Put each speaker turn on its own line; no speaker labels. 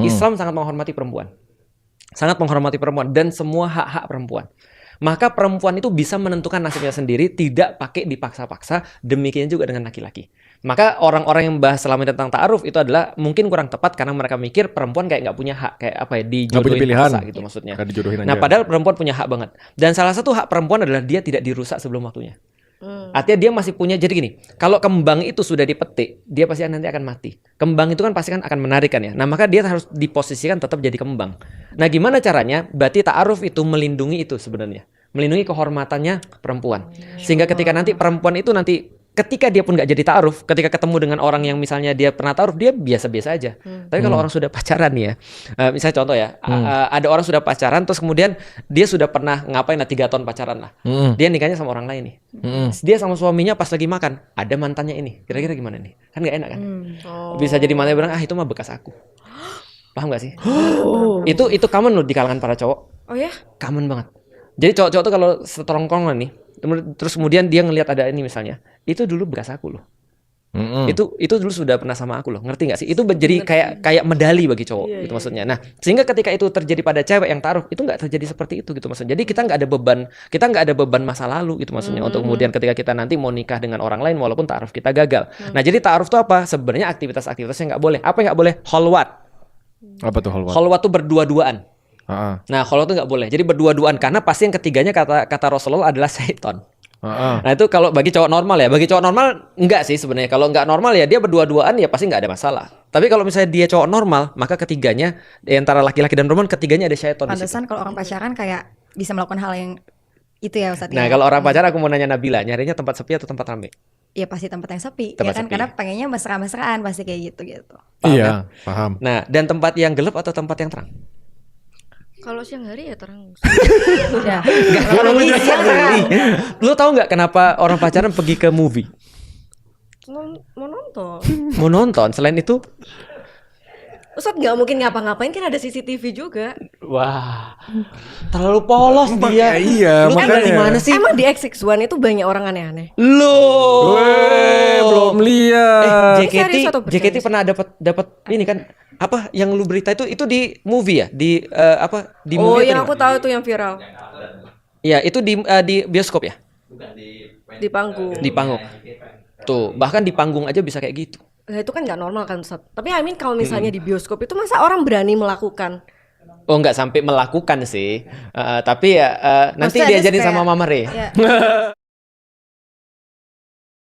Islam sangat menghormati perempuan. Sangat menghormati perempuan dan semua hak-hak perempuan. Maka perempuan itu bisa menentukan nasibnya sendiri, tidak pakai dipaksa-paksa, demikian juga dengan laki-laki. Maka orang-orang yang membahas selama ini tentang ta'aruf itu adalah mungkin kurang tepat karena mereka mikir perempuan kayak nggak punya hak, kayak apa ya, dijodohin paksa gitu maksudnya. Nah, padahal perempuan punya hak banget. Dan salah satu hak perempuan adalah dia tidak dirusak sebelum waktunya. Artinya dia masih punya, jadi gini, kalau kembang itu sudah dipetik, dia pasti nanti akan mati. Kembang itu kan pasti kan akan menarik kan ya. Nah, maka dia harus diposisikan tetap jadi kembang. Nah, gimana caranya? Berarti ta'aruf itu melindungi itu sebenarnya. Melindungi kehormatannya perempuan. Sehingga ketika nanti perempuan itu nanti, ketika dia pun nggak jadi ta'aruf, ketika ketemu dengan orang yang misalnya dia pernah ta'aruf, dia biasa-biasa aja. Tapi kalau orang sudah pacaran nih ya, misalnya contoh ya, ada orang sudah pacaran, terus kemudian dia sudah pernah ngapain lah 3 tahun pacaran lah. Dia nikahnya sama orang lain nih. Dia sama suaminya pas lagi makan, ada mantannya ini. Kira-kira gimana nih? Kan nggak enak kan? Bisa jadi mantannya bilang, itu mah bekas aku. Paham nggak sih? Itu common loh di kalangan para cowok.
Oh ya?
Common banget. Jadi cowok-cowok tuh kalau seterongkongan nih, terus kemudian dia ngelihat ada ini misalnya, itu dulu bekas aku loh. Itu dulu sudah pernah sama aku loh, ngerti nggak sih? Itu menjadi kayak medali bagi cowok gitu maksudnya. Nah, sehingga ketika itu terjadi pada cewek yang taruh, itu nggak terjadi seperti itu gitu maksudnya. Jadi kita nggak ada beban masa lalu gitu maksudnya. Untuk kemudian ketika kita nanti mau nikah dengan orang lain walaupun taruh kita gagal. Nah, jadi taruh itu apa? Sebenarnya aktivitas-aktivitasnya nggak boleh. Apa yang nggak boleh? Kholwat.
Apa tuh kholwat?
Kholwat tuh berdua-duaan. Nah, kholwat tuh nggak boleh. Jadi berdua-duaan karena pasti yang ketiganya kata Rasulullah adalah syaitan. Nah, itu kalau bagi cowok normal ya. Bagi cowok normal enggak sih sebenarnya. Kalau enggak normal ya dia berdua-duaan ya pasti enggak ada masalah. Tapi kalau misalnya dia cowok normal, maka ketiganya antara laki-laki dan perempuan ketiganya ada syaitan.
Pantesan kalau orang pacaran kayak bisa melakukan hal yang itu ya Ustadz.
Nah, kalau orang pacaran aku mau nanya Nabila, nyarinya tempat sepi atau tempat ramai?
Ya pasti tempat yang sepi,
tempat
ya kan?
Sepi.
Karena pengennya mesra-mesraan pasti kayak gitu.
Iya, paham.
Nah, dan tempat yang gelap atau tempat yang terang?
Kalau siang hari ya terang.
Ya.
Kalau lu tahu nggak kenapa orang pacaran pergi ke movie?
Mau nonton.
Mau nonton. Selain itu,
Ustadz nggak mungkin ngapa-ngapain, kan ada CCTV juga.
wah, terlalu polos dia.
Iya,
Lu
makanya.
dari mana sih?
Emang di X61 itu banyak orang aneh-aneh.
Loh.
Belum lihat.
Serius atau bercanda?
JKT pernah dapat ini kan, apa yang lu berita itu di movie ya, di di
Oh,
movie
yang
atau
aku tahu itu yang viral
iya, itu di bioskop ya,
di panggung.
di panggung tuh, bahkan di panggung aja bisa kayak gitu.
Nah, itu kan nggak normal kan Ustadz. Tapi I mean kalau misalnya di bioskop itu masa orang berani melakukan?
Oh, nggak sampai melakukan sih, tapi ya nanti
Maksudnya ada
diajarin
kayak-
sama Mama Re.
Ya.